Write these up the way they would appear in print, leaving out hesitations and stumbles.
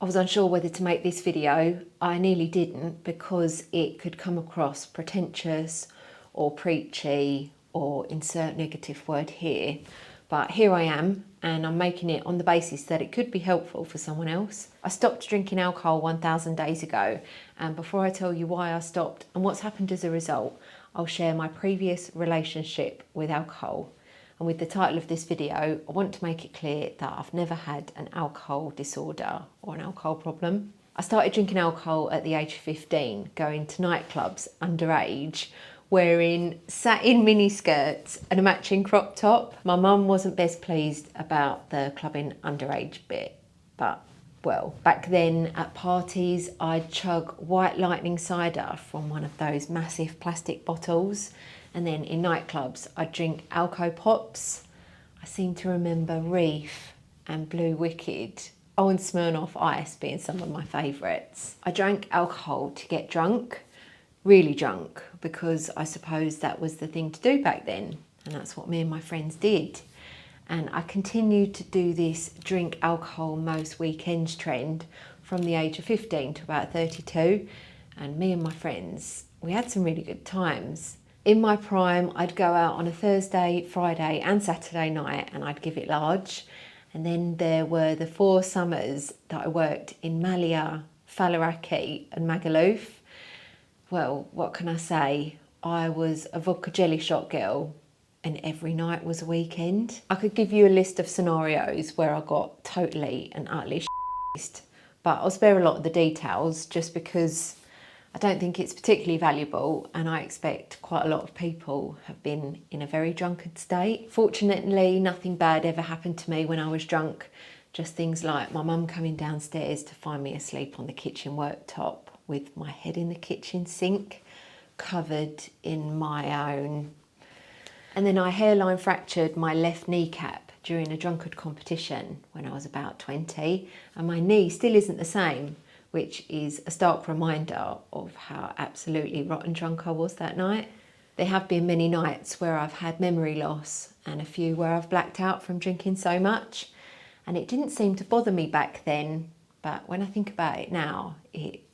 I was unsure whether to make this video. I nearly didn't because it could come across pretentious or preachy or insert negative word here. But here I am, and I'm making it on the basis that it could be helpful for someone else. I stopped drinking alcohol 1,000 days ago, and before I tell you why I stopped and what's happened as a result, I'll share my previous relationship with alcohol. And with the title of this video, I want to make it clear that I've never had an alcohol disorder or an alcohol problem. I started drinking alcohol at the age of 15, going to nightclubs underage, wearing satin miniskirts and a matching crop top. My mum wasn't best pleased about the clubbing underage bit, but well, back then at parties, I'd chug White Lightning cider from one of those massive plastic bottles. And then in nightclubs, I'd drink Alco Pops. I seem to remember Reef and Blue Wicked. Oh, and Smirnoff Ice being some of my favourites. I drank alcohol to get drunk, really drunk, because I suppose that was the thing to do back then. And that's what me and my friends did. And I continued to do this drink alcohol most weekends trend from the age of 15 to about 32. And me and my friends, we had some really good times. In my prime, I'd go out on a Thursday, Friday and Saturday night and I'd give it large. And then there were the 4 summers that I worked in Malia, Faliraki and Magaluf. Well, what can I say? I was a vodka jelly shot girl and every night was a weekend. I could give you a list of scenarios where I got totally and utterly shit, but I'll spare a lot of the details just because I don't think it's particularly valuable, and I expect quite a lot of people have been in a very drunken state. Fortunately, nothing bad ever happened to me when I was drunk, just things like my mum coming downstairs to find me asleep on the kitchen worktop with my head in the kitchen sink, covered in my own. And then I hairline fractured my left kneecap during a drunkard competition when I was about 20, and my knee still isn't the same, which is a stark reminder of how absolutely rotten drunk I was that night. There have been many nights where I've had memory loss and a few where I've blacked out from drinking so much, and it didn't seem to bother me back then, but when I think about it now, it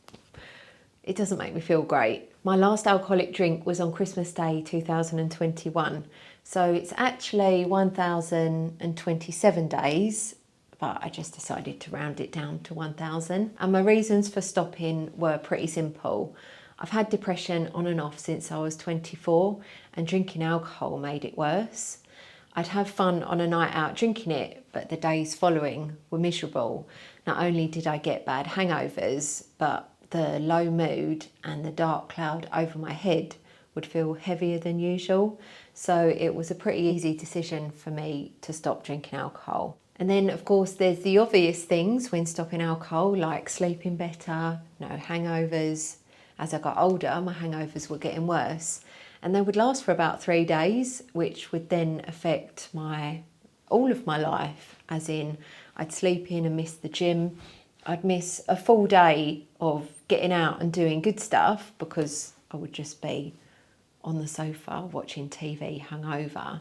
doesn't make me feel great. My last alcoholic drink was on Christmas Day 2021, so it's actually 1,027 days, but I just decided to round it down to 1,000. And my reasons for stopping were pretty simple. I've had depression on and off since I was 24, and drinking alcohol made it worse. I'd have fun on a night out drinking it, but the days following were miserable. Not only did I get bad hangovers, but the low mood and the dark cloud over my head would feel heavier than usual. So it was a pretty easy decision for me to stop drinking alcohol. And then of course there's the obvious things when stopping alcohol, like sleeping better, no hangovers. As I got older, my hangovers were getting worse, and they would last for about 3 days, which would then affect all of my life, as in I'd sleep in and miss the gym. I'd miss a full day of getting out and doing good stuff because I would just be on the sofa watching TV hungover.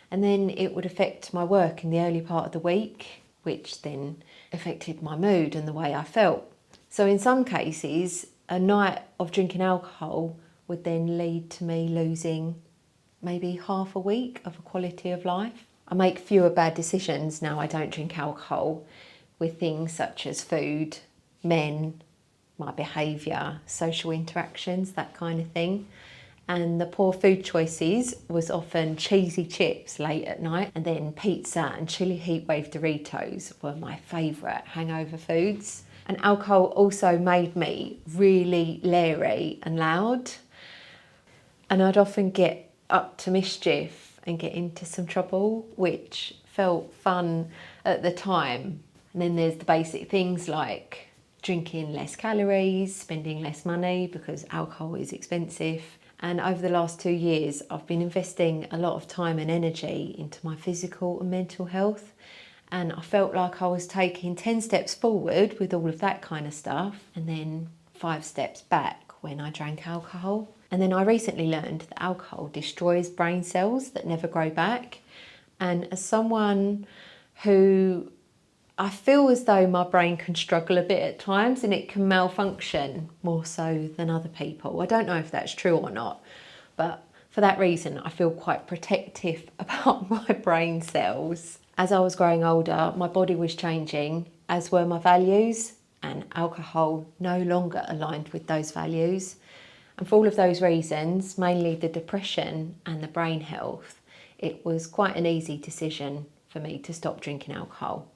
And then it would affect my work in the early part of the week, which then affected my mood and the way I felt. So in some cases, a night of drinking alcohol would then lead to me losing maybe half a week of a quality of life. I make fewer bad decisions now I don't drink alcohol, with things such as food, men, my behaviour, social interactions, that kind of thing. And the poor food choices was often cheesy chips late at night, and then pizza and chili heatwave Doritos were my favourite hangover foods. And alcohol also made me really leery and loud, and I'd often get up to mischief and get into some trouble, which felt fun at the time. And then there's the basic things like drinking less calories, spending less money because alcohol is expensive. And over the last 2 years, I've been investing a lot of time and energy into my physical and mental health. And I felt like I was taking 10 steps forward with all of that kind of stuff, and then 5 steps back when I drank alcohol. And then I recently learned that alcohol destroys brain cells that never grow back. And as someone who I feel as though my brain can struggle a bit at times and it can malfunction more so than other people. I don't know if that's true or not, but for that reason, I feel quite protective about my brain cells. As I was growing older, my body was changing, as were my values, and alcohol no longer aligned with those values. And for all of those reasons, mainly the depression and the brain health, it was quite an easy decision for me to stop drinking alcohol.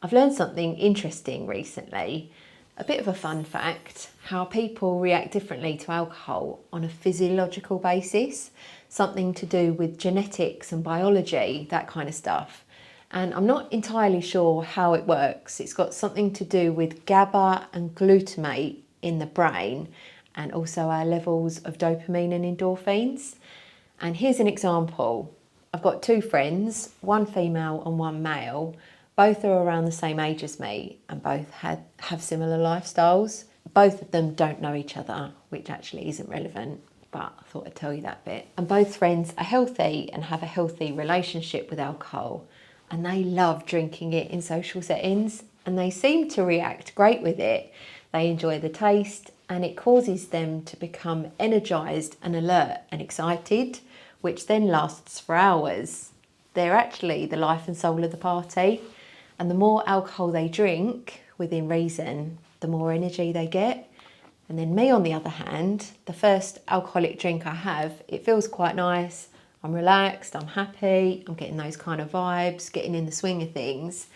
I've learned something interesting recently, a bit of a fun fact, how people react differently to alcohol on a physiological basis, something to do with genetics and biology, that kind of stuff. And I'm not entirely sure how it works. It's got something to do with GABA and glutamate in the brain, and also our levels of dopamine and endorphins. And here's an example. I've got two friends, one female and one male. Both are around the same age as me and both have similar lifestyles. Both of them don't know each other, which actually isn't relevant, but I thought I'd tell you that bit. And both friends are healthy and have a healthy relationship with alcohol, and they love drinking it in social settings, and they seem to react great with it. They enjoy the taste, and it causes them to become energised and alert and excited, which then lasts for hours. They're actually the life and soul of the party, and the more alcohol they drink, within reason, the more energy they get. And then me, on the other hand, the first alcoholic drink I have, it feels quite nice. I'm relaxed, I'm happy, I'm getting those kind of vibes, getting in the swing of things.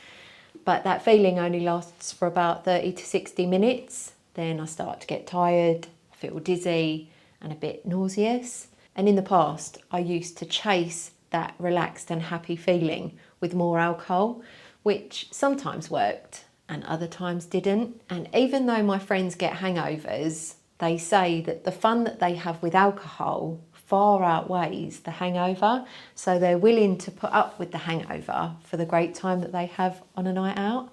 But that feeling only lasts for about 30 to 60 minutes. Then I start to get tired, feel dizzy and a bit nauseous. And in the past, I used to chase that relaxed and happy feeling with more alcohol, which sometimes worked and other times didn't. And even though my friends get hangovers, they say that the fun that they have with alcohol far outweighs the hangover, so they're willing to put up with the hangover for the great time that they have on a night out,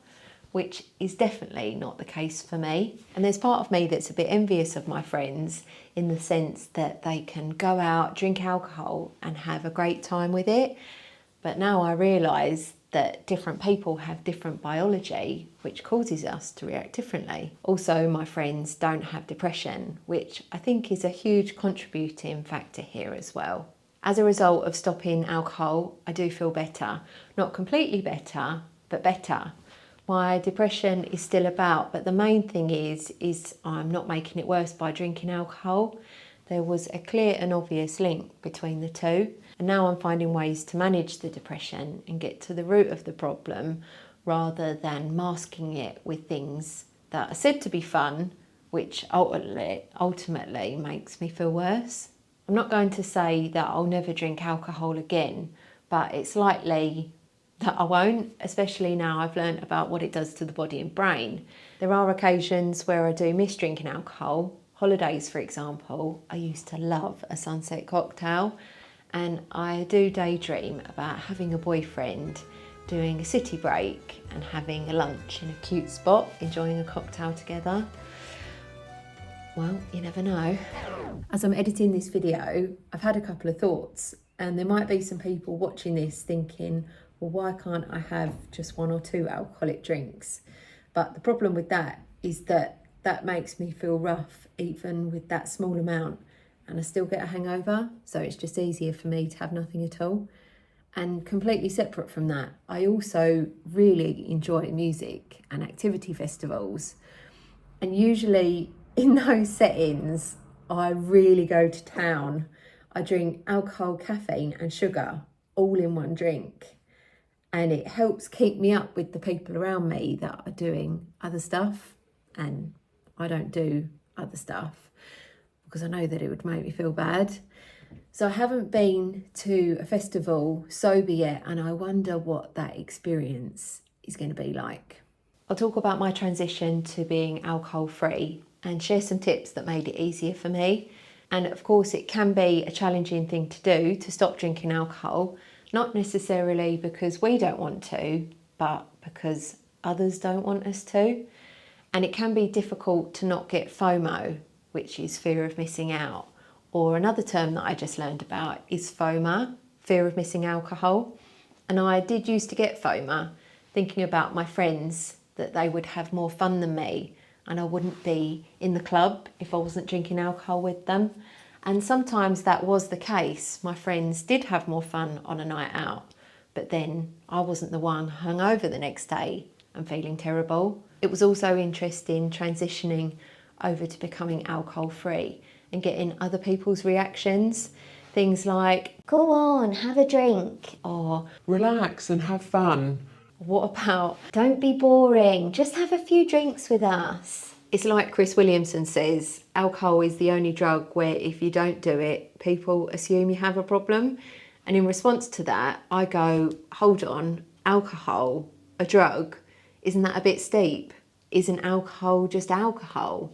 which is definitely not the case for me. And there's part of me that's a bit envious of my friends in the sense that they can go out, drink alcohol and have a great time with it. But now I realise that different people have different biology, which causes us to react differently. Also, my friends don't have depression, which I think is a huge contributing factor here as well. As a result of stopping alcohol, I do feel better. Not completely better, but better. My depression is still about, but the main thing is I'm not making it worse by drinking alcohol. There was a clear and obvious link between the two. And now I'm finding ways to manage the depression and get to the root of the problem rather than masking it with things that are said to be fun, which ultimately makes me feel worse. I'm not going to say that I'll never drink alcohol again, but it's likely that I won't, especially now I've learned about what it does to the body and brain. There are occasions where I do miss drinking alcohol. Holidays, for example, I used to love a sunset cocktail. And I do daydream about having a boyfriend, doing a city break and having a lunch in a cute spot, enjoying a cocktail together. Well, you never know. As I'm editing this video, I've had a couple of thoughts, and there might be some people watching this thinking, well, why can't I have just one or two alcoholic drinks? But the problem with that is that makes me feel rough, even with that small amount. And I still get a hangover, so it's just easier for me to have nothing at all. And completely separate from that, I also really enjoy music and activity festivals. And usually in those settings, I really go to town. I drink alcohol, caffeine and sugar all in one drink. And it helps keep me up with the people around me that are doing other stuff. And I don't do other stuff, because I know that it would make me feel bad. So I haven't been to a festival sober yet, and I wonder what that experience is going to be like. I'll talk about my transition to being alcohol free and share some tips that made it easier for me. And of course, it can be a challenging thing to do, to stop drinking alcohol, not necessarily because we don't want to, but because others don't want us to. And it can be difficult to not get FOMO, which is fear of missing out. Or another term that I just learned about is FOMA, fear of missing alcohol. And I did used to get FOMA, thinking about my friends, that they would have more fun than me and I wouldn't be in the club if I wasn't drinking alcohol with them. And sometimes that was the case. My friends did have more fun on a night out, but then I wasn't the one hungover the next day and feeling terrible. It was also interesting transitioning over to becoming alcohol free and getting other people's reactions. Things like, "Go on, have a drink," or "Relax and have fun." "What about, don't be boring, just have a few drinks with us." It's like Chris Williamson says, alcohol is the only drug where if you don't do it, people assume you have a problem. And in response to that, I go, hold on, alcohol, a drug, isn't that a bit steep? Isn't alcohol just alcohol?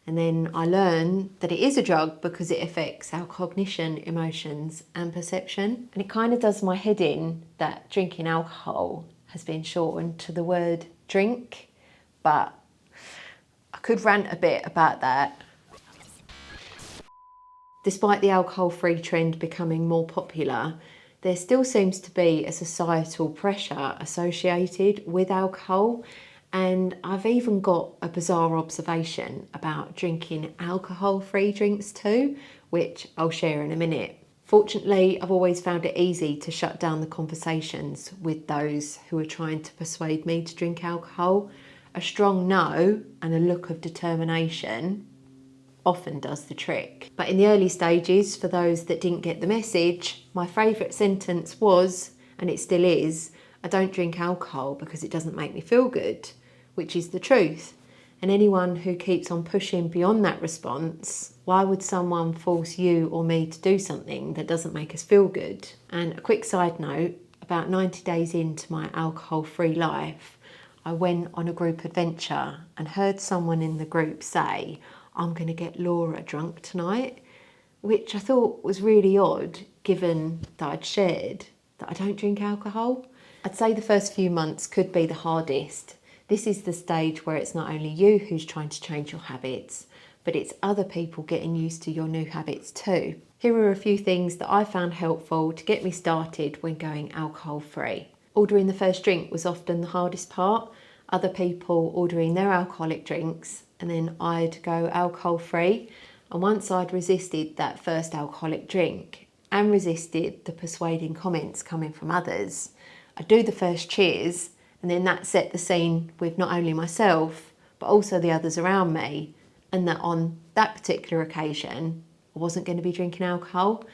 And then I learn that it is a drug because it affects our cognition, emotions and perception. And it kind of does my head in that drinking alcohol has been shortened to the word drink, but I could rant a bit about that. Despite the alcohol-free trend becoming more popular, there still seems to be a societal pressure associated with alcohol. And I've even got a bizarre observation about drinking alcohol-free drinks too, which I'll share in a minute. Fortunately, I've always found it easy to shut down the conversations with those who are trying to persuade me to drink alcohol. A strong no and a look of determination often does the trick. But in the early stages, for those that didn't get the message, my favourite sentence was, and it still is, I don't drink alcohol because it doesn't make me feel good, which is the truth. And anyone who keeps on pushing beyond that response, why would someone force you or me to do something that doesn't make us feel good? And a quick side note, about 90 days into my alcohol-free life, I went on a group adventure and heard someone in the group say, "I'm going to get Laura drunk tonight," which I thought was really odd given that I'd shared that I don't drink alcohol. I'd say the first few months could be the hardest. This is the stage where it's not only you who's trying to change your habits, but it's other people getting used to your new habits too. Here are a few things that I found helpful to get me started when going alcohol free. Ordering the first drink was often the hardest part. Other people ordering their alcoholic drinks and then I'd go alcohol free. And once I'd resisted that first alcoholic drink and resisted the persuading comments coming from others, I'd do the first cheers, and then that set the scene with not only myself but also the others around me, and that on that particular occasion I wasn't going to be drinking alcohol.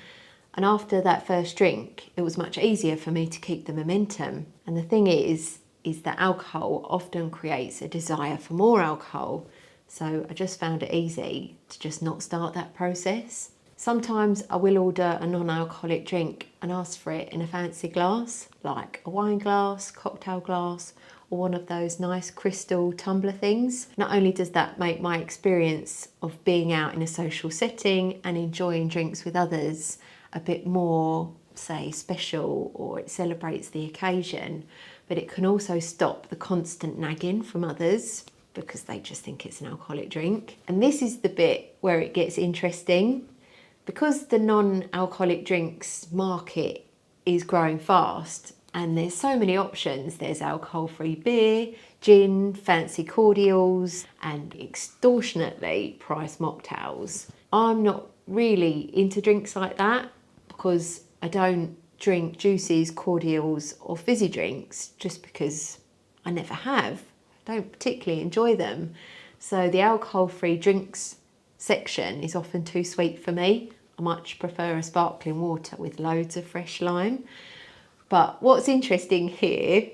And after that first drink, it was much easier for me to keep the momentum. And the thing is that alcohol often creates a desire for more alcohol. So I just found it easy to just not start that process. Sometimes I will order a non-alcoholic drink and ask for it in a fancy glass, like a wine glass, cocktail glass, or one of those nice crystal tumbler things. Not only does that make my experience of being out in a social setting and enjoying drinks with others a bit more, say, special, or it celebrates the occasion, but it can also stop the constant nagging from others because they just think it's an alcoholic drink. And this is the bit where it gets interesting. Because the non-alcoholic drinks market is growing fast and there's so many options, there's alcohol-free beer, gin, fancy cordials and extortionately priced mocktails. I'm not really into drinks like that because I don't drink juices, cordials or fizzy drinks just because I never have. I don't particularly enjoy them. So the alcohol-free drinks section is often too sweet for me. I much prefer a sparkling water with loads of fresh lime. But what's interesting here,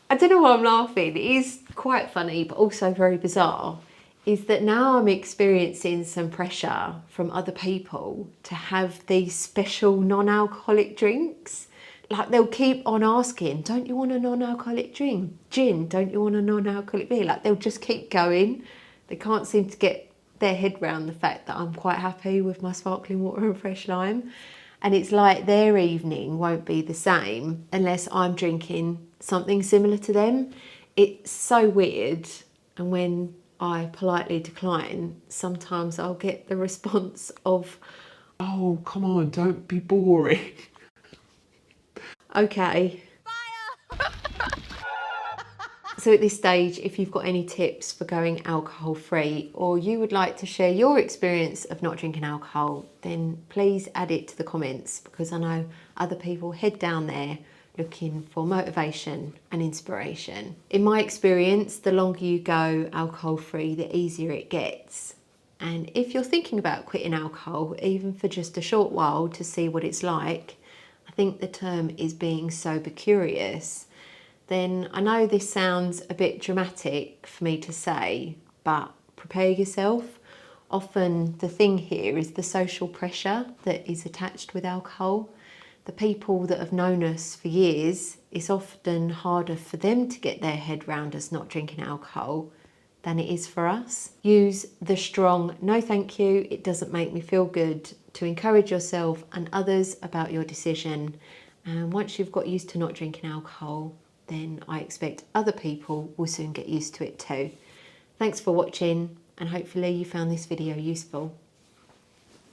I don't know why I'm laughing, it is quite funny but also very bizarre, is that now I'm experiencing some pressure from other people to have these special non-alcoholic drinks. Like they'll keep on asking, don't you want a non-alcoholic drink? Gin, don't you want a non-alcoholic beer? Like they'll just keep going. They can't seem to get their head round the fact that I'm quite happy with my sparkling water and fresh lime. And it's like their evening won't be the same unless I'm drinking something similar to them. It's so weird. And when I politely decline, sometimes I'll get the response of, "Oh, come on, don't be boring." okay. Fire! So at this stage, if you've got any tips for going alcohol free, or you would like to share your experience of not drinking alcohol, then please add it to the comments, because I know other people head down there looking for motivation and inspiration. In my experience, the longer you go alcohol free, the easier it gets. And if you're thinking about quitting alcohol, even for just a short while to see what it's like, I think the term is being sober curious. Then I know this sounds a bit dramatic for me to say, but prepare yourself. Often the thing here is the social pressure that is attached with alcohol. The people that have known us for years, it's often harder for them to get their head round us not drinking alcohol than it is for us. Use the strong "no thank you, it doesn't make me feel good" to encourage yourself and others about your decision. And once you've got used to not drinking alcohol, then I expect other people will soon get used to it too. Thanks for watching, and hopefully you found this video useful.